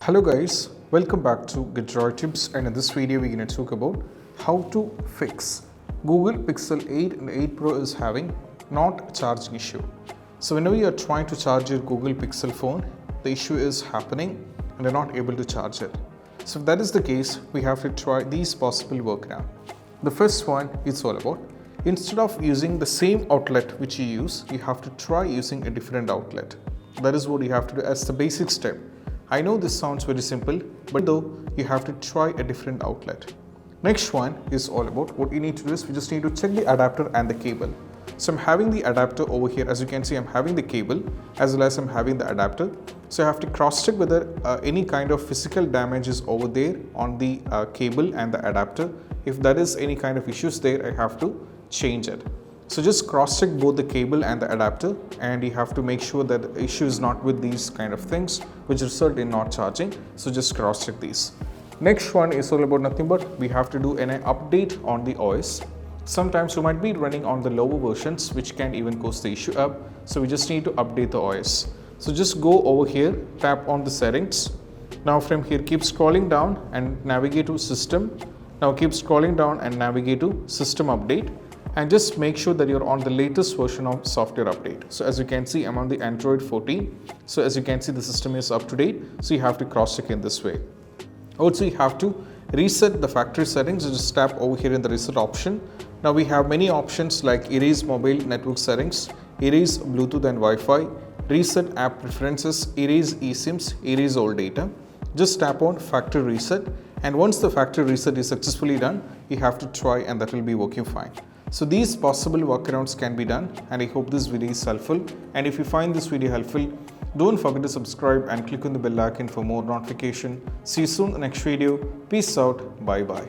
Hello guys, welcome back to Gadroid Tips, and in this video we're going to talk about how to fix Google Pixel 8 and 8 Pro is having not charging issue. So whenever you are trying to charge your Google Pixel phone, the issue is happening and you're not able to charge it. So if that is the case, we have to try these possible workarounds. The first one is all about, instead of using the same outlet which you use, you have to try using a different outlet. That is what you have to do as the basic step. I know this sounds very simple, but though you have to try a different outlet. Next one is all about, what you need to do is we just need to check the adapter and the cable. So I'm having the adapter over here. As you can see, I'm having the cable as well as I'm having the adapter. So I have to cross check whether any kind of physical damage is over there on the cable and the adapter. If that is any kind of issues there, I have to change it. So just cross check both the cable and the adapter, and you have to make sure that the issue is not with these kind of things which result in not charging. So just cross check these. Next one is all about nothing but we have to do an update on the OS. Sometimes you might be running on the lower versions which can even cause the issue up. So we just need to update the OS. So just go over here, tap on the settings. Now from here keep scrolling down and navigate to system. Now keep scrolling down and navigate to system update. And just make sure that you're on the latest version of software update. So as you can see, I'm on the Android 14. So as you can see, the system is up to date. So you have to cross check in this way. Also, you have to reset the factory settings. So just tap over here in the reset option. Now we have many options like erase mobile network settings, erase Bluetooth and Wi-Fi, reset app preferences, erase eSIMs, erase all data. Just tap on factory reset. And once the factory reset is successfully done, you have to try and that will be working fine. So these possible workarounds can be done, and I hope this video is helpful. And if you find this video helpful, don't forget to subscribe and click on the bell icon for more notification. See you soon in the next video. Peace out. Bye bye.